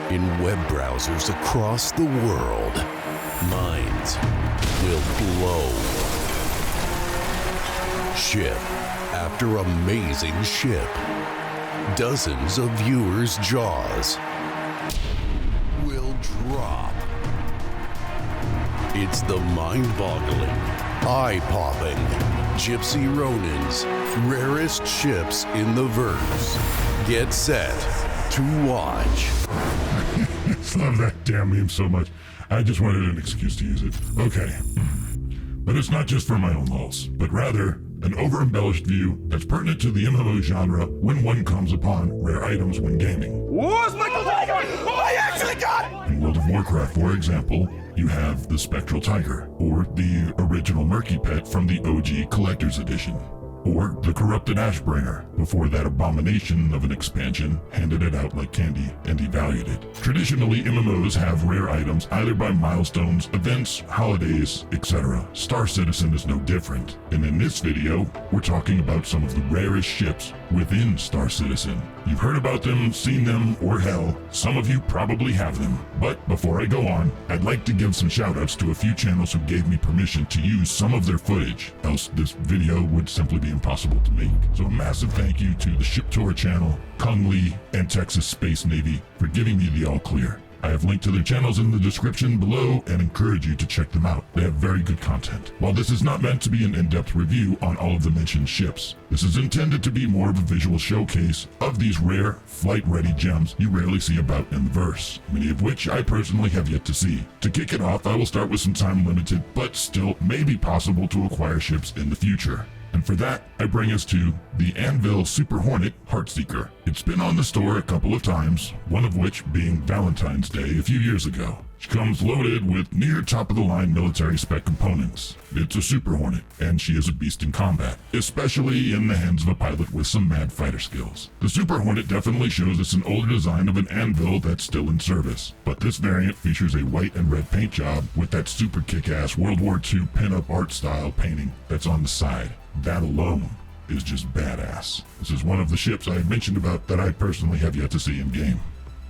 in web browsers across the world. Minds will blow. Ship after amazing ship. Dozens of viewers' jaws will drop. It's the mind-boggling, eye-popping Gypsy Ronin's rarest ships in the verse. Get set to watch. Love that damn meme so much. I just wanted an excuse to use it. Okay. But it's not just for my own lulls, but rather an over-embellished view that's pertinent to the MMO genre when one comes upon rare items when gaming. What's Michael Tiger? Oh, I actually got it! In World of Warcraft, for example, you have the Spectral Tiger, or the original Murky Pet from the OG Collector's Edition, or the Corrupted Ashbringer, before that abomination of an expansion handed it out like candy and devalued it. Traditionally, MMOs have rare items either by milestones, events, holidays, etc. Star Citizen is no different, and in this video, we're talking about some of the rarest ships within Star Citizen. You've heard about them, seen them, or hell, some of you probably have them. But before I go on, I'd like to give some shoutouts to a few channels who gave me permission to use some of their footage, else this video would simply be impossible to make. So a massive thank you to the ShipTour channel, KungLi, and Texas Space Navy for giving me the all clear. I have linked to their channels in the description below and encourage you to check them out. They have very good content. While this is not meant to be an in-depth review on all of the mentioned ships, this is intended to be more of a visual showcase of these rare, flight-ready gems you rarely see about in the verse, many of which I personally have yet to see. To kick it off, I will start with some time-limited, but still maybe possible to acquire ships in the future. And for that, I bring us to the Anvil Super Hornet Heartseeker. It's been on the store a couple of times, one of which being Valentine's Day a few years ago. She comes loaded with near top-of-the-line military spec components. It's a Super Hornet, and she is a beast in combat, especially in the hands of a pilot with some mad fighter skills. The Super Hornet definitely shows us an older design of an Anvil that's still in service, but this variant features a white and red paint job with that super kick-ass World War II pin-up art style painting that's on the side. That alone is just badass. This is one of the ships I had mentioned about that I personally have yet to see in game.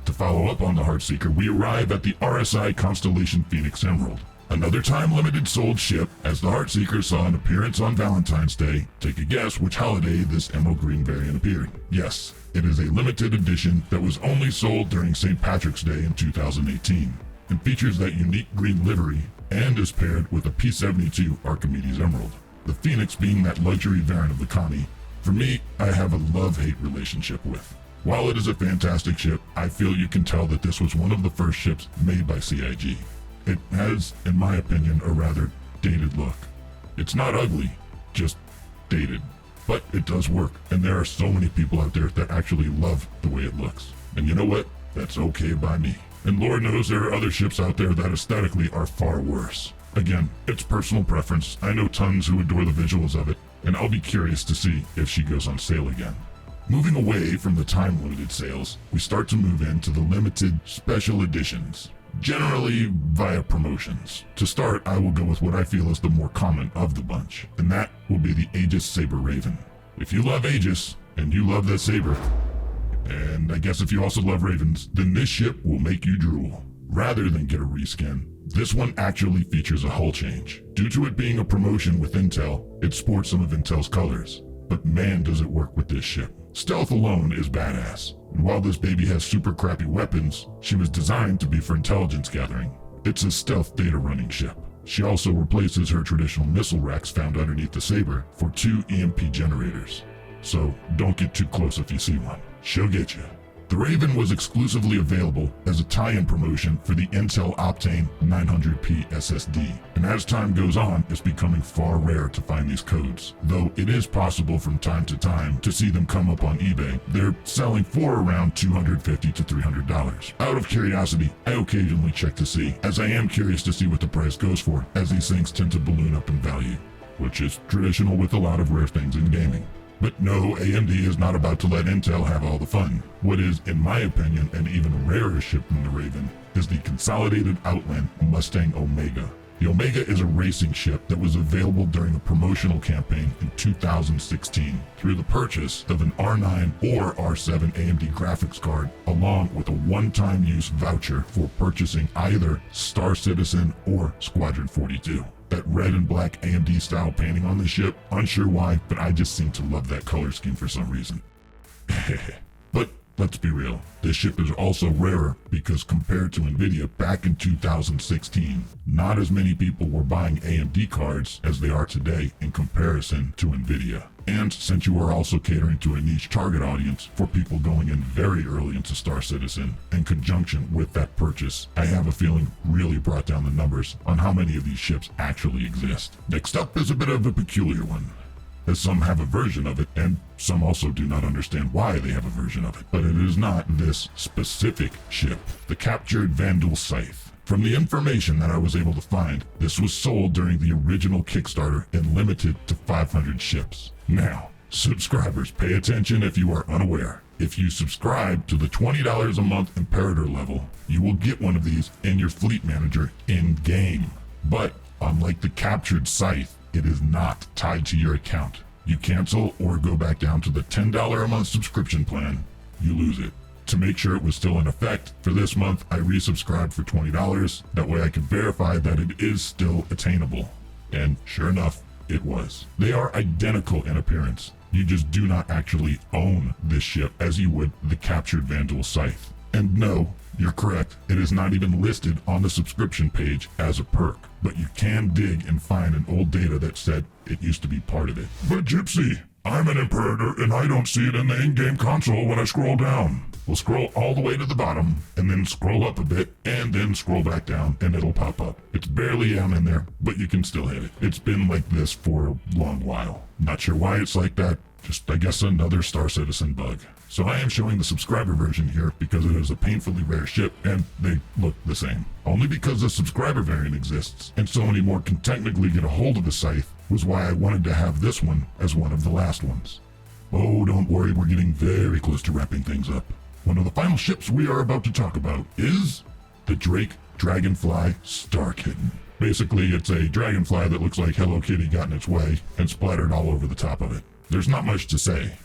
To follow up on the Heartseeker, we arrive at the RSI Constellation Phoenix Emerald. Another time-limited sold ship, as the Heartseeker saw an appearance on Valentine's Day. Take a guess which holiday this emerald green variant appeared. Yes, it is a limited edition that was only sold during St. Patrick's Day in 2018, and features that unique green livery, and is paired with a P-72 Archimedes Emerald. The Phoenix being that luxury variant of the Connie, for me, I have a love-hate relationship with. While it is a fantastic ship, I feel you can tell that this was one of the first ships made by CIG. It has, in my opinion, a rather dated look. It's not ugly, just dated. But it does work, and there are so many people out there that actually love the way it looks. And you know what? That's okay by me. And Lord knows there are other ships out there that aesthetically are far worse. Again, it's personal preference. I know tons who adore the visuals of it, and I'll be curious to see if she goes on sale again. Moving away from the time-limited sales, we start to move into the limited special editions, generally via promotions. To start, I will go with what I feel is the more common of the bunch, and that will be the Aegis Saber Raven. If you love Aegis, and you love that Saber, and I guess if you also love Ravens, then this ship will make you drool. Rather than get a reskin, this one actually features a hull change. Due to it being a promotion with Intel, it sports some of Intel's colors. But man does it work with this ship. Stealth alone is badass, and while this baby has super crappy weapons, she was designed to be for intelligence gathering. It's a stealth data running ship. She also replaces her traditional missile racks found underneath the Saber for 2 EMP generators. So don't get too close if you see one. She'll get you. The Raven was exclusively available as a tie-in promotion for the Intel Optane 900p SSD, and as time goes on, it's becoming far rarer to find these codes, though it is possible from time to time to see them come up on eBay. They're selling for around $250 to $300. Out of curiosity, I occasionally check to see, as I am curious to see what the price goes for, as these things tend to balloon up in value, which is traditional with a lot of rare things in gaming. But no, AMD is not about to let Intel have all the fun. What is, in my opinion, an even rarer ship than the Raven is the Consolidated Outland Mustang Omega. The Omega is a racing ship that was available during a promotional campaign in 2016 through the purchase of an R9 or R7 AMD graphics card, along with a one-time use voucher for purchasing either Star Citizen or Squadron 42. That red and black AMD style painting on the ship, unsure why, but I just seem to love that color scheme for some reason. But let's be real, this ship is also rarer because compared to Nvidia back in 2016, not as many people were buying AMD cards as they are today in comparison to Nvidia. And since you are also catering to a niche target audience for people going in very early into Star Citizen, in conjunction with that purchase, I have a feeling really brought down the numbers on how many of these ships actually exist. Next up is a bit of a peculiar one, as some have a version of it, and some also do not understand why they have a version of it. But it is not this specific ship, the Captured Vandal Scythe. From the information that I was able to find, this was sold during the original Kickstarter and limited to 500 ships. Now, subscribers, pay attention if you are unaware. If you subscribe to the $20 a month Imperator level, you will get one of these in your fleet manager in-game. But unlike the Captured Scythe, it is not tied to your account. You cancel or go back down to the $10 a month subscription plan, you lose it. To make sure it was still in effect, for this month I resubscribed for $20. That way I could verify that it is still attainable. And sure enough, it was. They are identical in appearance. You just do not actually own this ship as you would the Captured Vandal Scythe. And no, you're correct, it is not even listed on the subscription page as a perk, but you can dig and find an old data that said it used to be part of it. But Gypsy, I'm an Imperator and I don't see it in the in-game console when I scroll down. We'll scroll all the way to the bottom, and then scroll up a bit, and then scroll back down, and it'll pop up. It's barely down in there, but you can still hit it. It's been like this for a long while. Not sure why it's like that, just I guess another Star Citizen bug. So I am showing the subscriber version here because it is a painfully rare ship, and they look the same. Only because the subscriber variant exists, and so many more can technically get a hold of the Scythe, was why I wanted to have this one as one of the last ones. Oh, don't worry, we're getting very close to wrapping things up. One of the final ships we are about to talk about is the Drake Dragonfly Star Kitten. Basically, it's a dragonfly that looks like Hello Kitty got in its way and splattered all over the top of it. There's not much to say.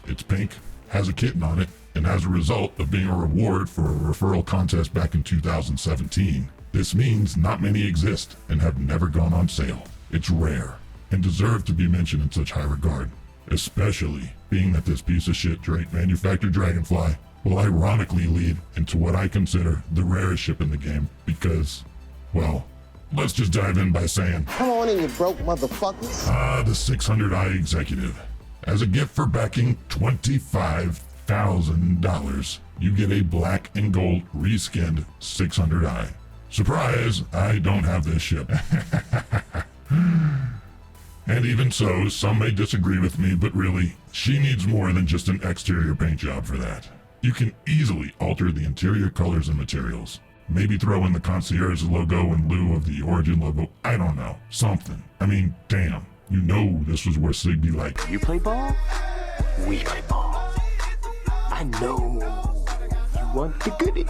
It's pink, has a kitten on it, and as a result of being a reward for a referral contest back in 2017, this means not many exist and have never gone on sale. It's rare and deserve to be mentioned in such high regard, especially being that this piece of shit Drake manufactured dragonfly will ironically lead into what I consider the rarest ship in the game because, well, let's just dive in by saying, come on in, you broke motherfuckers. The 600i Executive. As a gift for backing $25,000, you get a black and gold reskinned 600i. Surprise, I don't have this ship. And even so, some may disagree with me, but really, she needs more than just an exterior paint job for that. You can easily alter the interior colors and materials. Maybe throw in the Concierge logo in lieu of the Origin logo. I don't know. Something. I mean, damn. You know this was where Sig be like, you play ball? We play ball. I know. You want the goodies.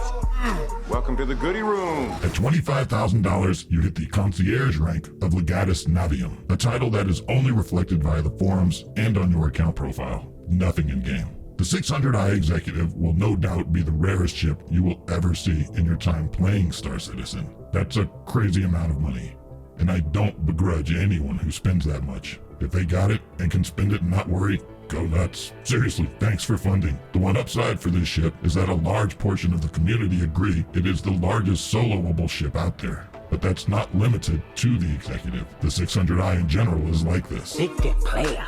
Welcome to the goodie room. At $25,000, you hit the Concierge rank of Legatus Navium, a title that is only reflected via the forums and on your account profile. Nothing in-game. The 600i Executive will no doubt be the rarest ship you will ever see in your time playing Star Citizen. That's a crazy amount of money, and I don't begrudge anyone who spends that much. If they got it and can spend it and not worry, go nuts. Seriously, thanks for funding. The one upside for this ship is that a large portion of the community agree it is the largest soloable ship out there. But that's not limited to the Executive. The 600i in general is like this. Big dick player.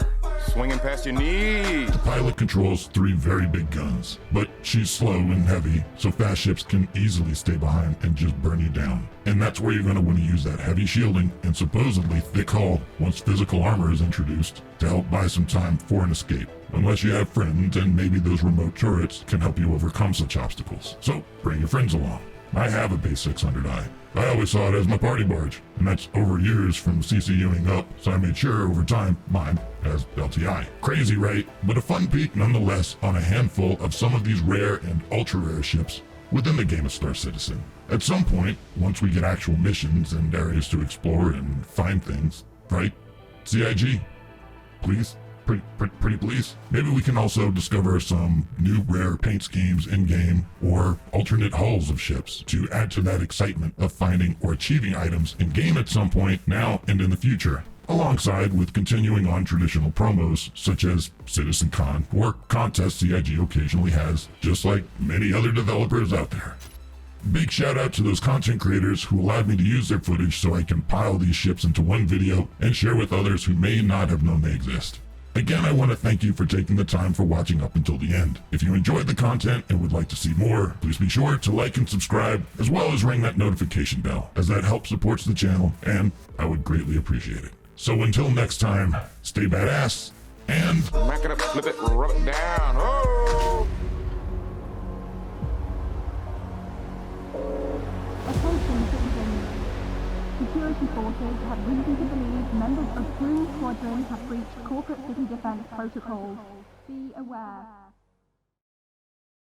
Swinging past your knees. The pilot controls 3 very big guns, but she's slow and heavy, so fast ships can easily stay behind and just burn you down. And that's where you're going to want to use that heavy shielding and supposedly thick hull once physical armor is introduced to help buy some time for an escape. Unless you have friends and maybe those remote turrets can help you overcome such obstacles. So bring your friends along. I have a base 600i. I always saw it as my party barge, and that's over years from CCUing up, so I made sure over time mine as LTI. Crazy, right? But a fun peek nonetheless on a handful of some of these rare and ultra-rare ships within the game of Star Citizen. At some point, once we get actual missions and areas to explore and find things, right? CIG? Please? Pretty please? Maybe we can also discover some new rare paint schemes in-game or alternate hulls of ships to add to that excitement of finding or achieving items in-game at some point now and in the future, alongside with continuing on traditional promos such as CitizenCon or contests CIG occasionally has, just like many other developers out there. Big shout out to those content creators who allowed me to use their footage so I can pile these ships into one video and share with others who may not have known they exist. Again, I want to thank you for taking the time for watching up until the end. If you enjoyed the content and would like to see more, please be sure to like and subscribe, as well as ring that notification bell, as that helps supports the channel, and I would greatly appreciate it. So until next time, stay badass, and... Back it up, flip it, rub it down. Oh! Attention citizens. Security forces have reason to believe members of Goon Squadron have breached corporate city defense protocols. Be aware.